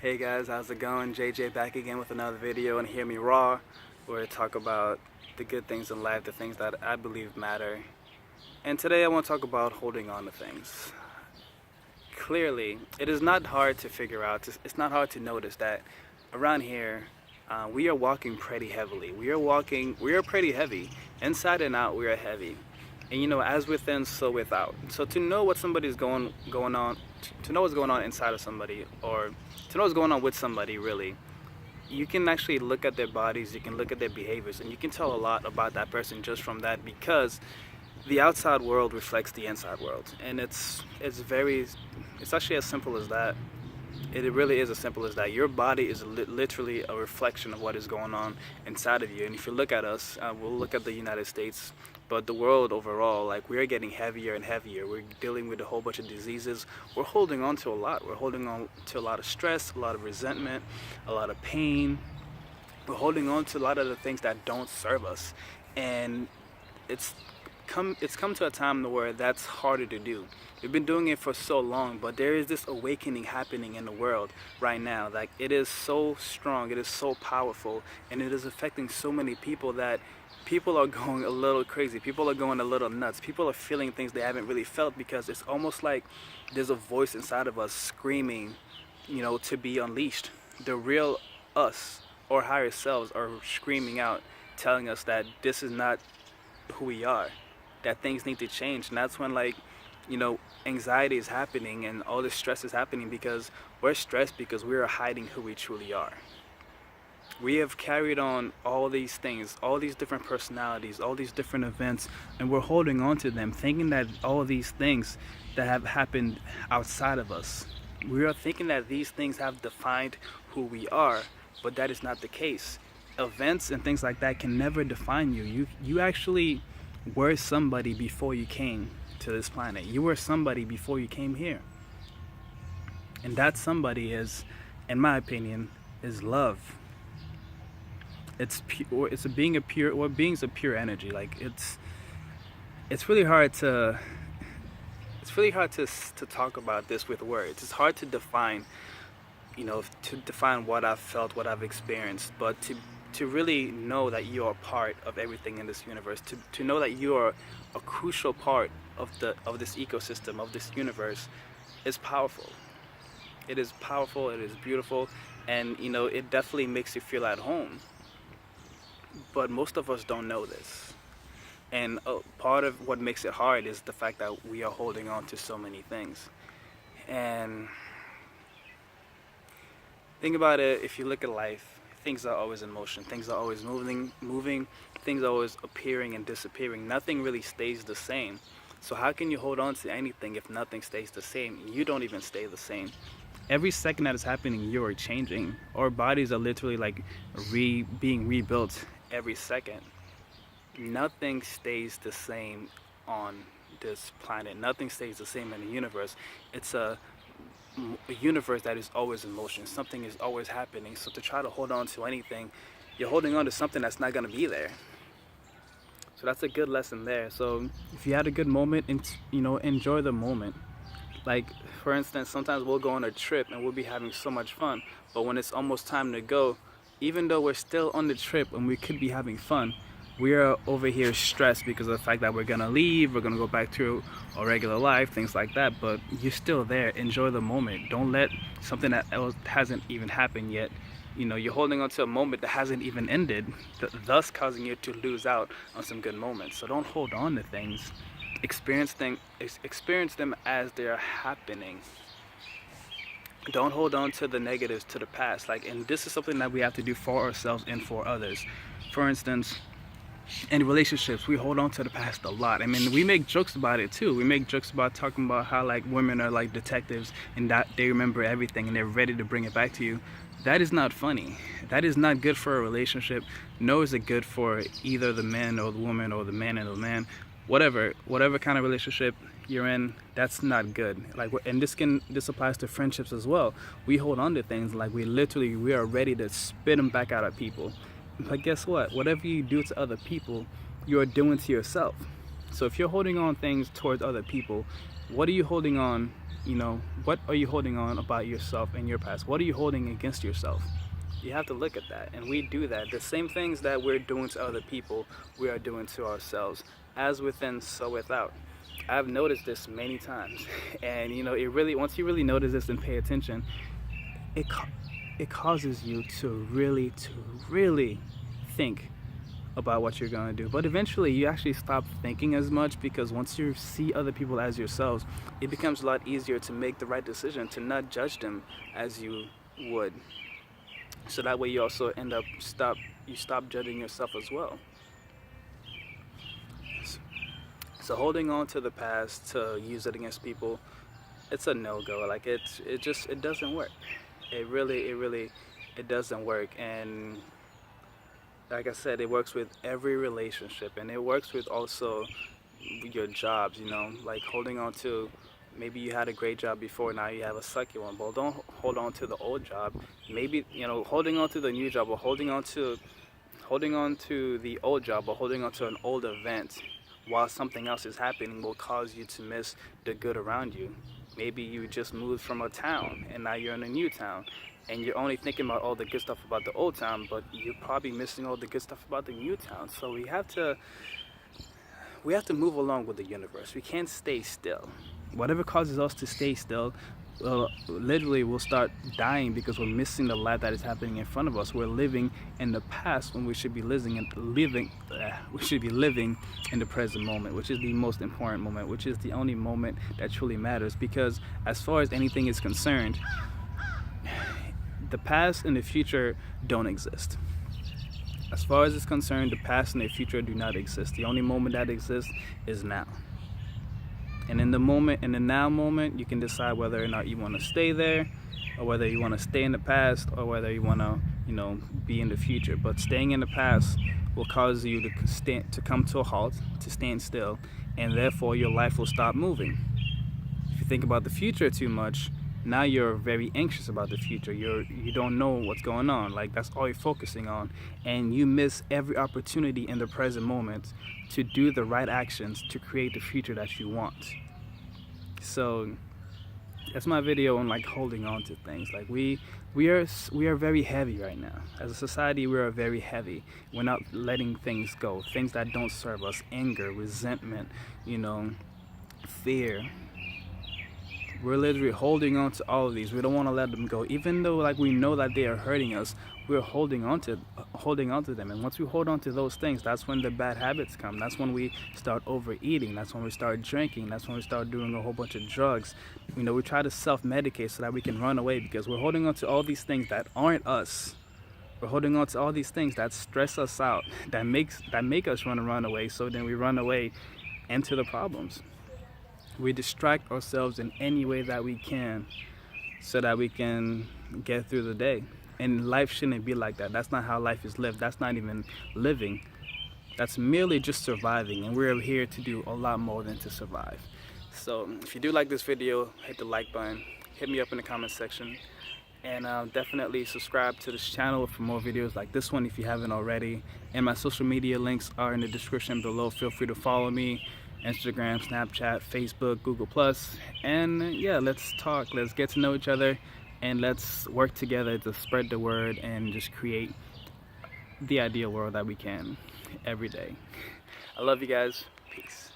Hey guys, how's it going? JJ back again with another video, and Hear Me Raw, where I talk about the good things in life, the things that I believe matter. And today I want to talk about holding on to things. Clearly, it is not hard to figure out, it's not hard to notice that around here, we are walking pretty heavily. We are pretty heavy. Inside and out, we are heavy. And as within, so without. So to know what somebody's going on, to know what's going on inside of somebody, or to know what's going on with somebody, really, you can actually look at their bodies, you can look at their behaviors, and you can tell a lot about that person just from that, because the outside world reflects the inside world, and it's actually as simple as that. It really is as simple as that. Your body is literally a reflection of what is going on inside of you. And if you look at us, we'll look at the United States, but the world overall, like, we are getting heavier and heavier. We're dealing with a whole bunch of diseases. We're holding on to a lot. We're holding on to a lot of stress, a lot of resentment, a lot of pain. We're holding on to a lot of the things that don't serve us. And it's come to a time where that's harder to do. We've been doing it for so long, but there is this awakening happening in the world right now. Like, it is so strong, it is so powerful, and it is affecting so many people that people are going a little crazy. People are going a little nuts. People are feeling things they haven't really felt, because it's almost like there's a voice inside of us screaming, to be unleashed. The real us or higher selves are screaming out, telling us that this is not who we are, that things need to change. And that's when, like, anxiety is happening and all this stress is happening, because we're stressed because we are hiding who we truly are. We have carried on all these things, all these different personalities, all these different events, and we're holding on to them, thinking that all of these things that have happened outside of us, we are thinking that these things have defined who we are, but that is not the case. Events and things like that can never define you. You actually were somebody before you came to this planet. You were somebody before you came here. And that somebody is, in my opinion, is love. It's pure, being's a pure energy. Like, it's really hard to talk about this with words. It's hard to define, what I've felt, what I've experienced, but to really know that you are part of everything in this universe, to know that you are a crucial part of this ecosystem, of this universe, is powerful. It is powerful, it is beautiful, and it definitely makes you feel at home. But most of us don't know this. And part of what makes it hard is the fact that we are holding on to so many things. And think about it, if you look at life, things are always in motion. Things are always moving. Things are always appearing and disappearing. Nothing really stays the same. So how can you hold on to anything if nothing stays the same? You don't even stay the same. Every second that is happening, you are changing. Our bodies are literally like being rebuilt every second. Nothing stays the same on this planet. Nothing stays the same in the universe. It's a universe that is always in motion. Something is always happening. So to try to hold on to anything, you're holding on to something that's not going to be there. So that's a good lesson there. So if you had a good moment, enjoy the moment. Like, for instance, sometimes we'll go on a trip and we'll be having so much fun, but when it's almost time to go, even though we're still on the trip and we could be having fun, we are over here stressed because of the fact that we're gonna leave, we're gonna go back to our regular life, things like that. But you're still there. Enjoy the moment. Don't let something that else hasn't even happened yet, you're holding on to a moment that hasn't even ended, thus causing you to lose out on some good moments. So don't hold on to things. Experience them as they're happening. Don't hold on to the negatives, to the past. Like, and this is something that we have to do for ourselves and for others. For instance, in relationships, we hold on to the past a lot. I mean, we make jokes about it too. We make jokes about talking about how, like, women are like detectives and that they remember everything and they're ready to bring it back to you. That is not funny. That is not good for a relationship. Nor is it good for either the man or the woman, or the man and the man. Whatever kind of relationship you're in, that's not good. Like, and this applies to friendships as well. We hold on to things like we are ready to spit them back out at people. But guess what? Whatever you do to other people, you are doing to yourself. So if you're holding on things towards other people, what are you holding on You know, what are you holding on about yourself and your past? What are you holding against yourself? You have to look at that, and we do that. The same things that we're doing to other people, we are doing to ourselves. As within, so without. I've noticed this many times, and you know, it really, once you really notice this and pay attention, it causes you to really think about what you're going to do. But eventually you actually stop thinking as much, because once you see other people as yourselves, it becomes a lot easier to make the right decision, to not judge them as you would. So that way you also end up stop judging yourself as well. So holding on to the past to use it against people, it's a no-go. Like it doesn't work. It really doesn't work. And like I said, it works with every relationship, and it works with also your jobs, you know, like holding on to, maybe you had a great job before, now you have a second one. But don't hold on to the old job. Maybe, you know, holding on to the new job, or holding on to the old job, or holding on to an old event while something else is happening will cause you to miss the good around you. Maybe you just moved from a town and now you're in a new town, and you're only thinking about all the good stuff about the old town, but you're probably missing all the good stuff about the new town. So we have to move along with the universe. We can't stay still. Whatever causes us to stay still, literally we'll start dying, because we're missing the life that is happening in front of us. We're living in the past when we should be living in the present moment, which is the most important moment, which is the only moment that truly matters. Because as far as anything is concerned, the past and the future don't exist. As far as it's concerned, the past and the future do not exist. The only moment that exists is now. And in the now moment, you can decide whether or not you want to stay there, or whether you want to stay in the past, or whether you want to, you know, be in the future. But staying in the past will cause you to come to a halt, to stand still, and therefore your life will stop moving. If you think about the future too much, now you're very anxious about the future. You don't know what's going on. Like, that's all you're focusing on, and you miss every opportunity in the present moment to do the right actions to create the future that you want. So that's my video on like holding on to things. Like we are very heavy right now. As a society, we are very heavy. We're not letting things go, things that don't serve us. Anger, resentment, you know, fear. We're literally holding on to all of these. We don't want to let them go, even though like we know that they are hurting us. We're holding on to them. And once we hold on to those things, that's when the bad habits come. That's when we start overeating. That's when we start drinking. That's when we start doing a whole bunch of drugs. You know, we try to self-medicate so that we can run away, because we're holding on to all these things that aren't us. We're holding on to all these things that stress us out, that make us want to run away. So then we run away into the problems. We distract ourselves in any way that we can so that we can get through the day. And life shouldn't be like that. That's not how life is lived. That's not even living. That's merely just surviving. And we're here to do a lot more than to survive. So if you do like this video, hit the like button. Hit me up in the comment section. And definitely subscribe to this channel for more videos like this one if you haven't already. And my social media links are in the description below. Feel free to follow me. Instagram, Snapchat, Facebook, Google+. And yeah, let's talk. Let's get to know each other. And let's work together to spread the word and just create the ideal world that we can every day. I love you guys. Peace.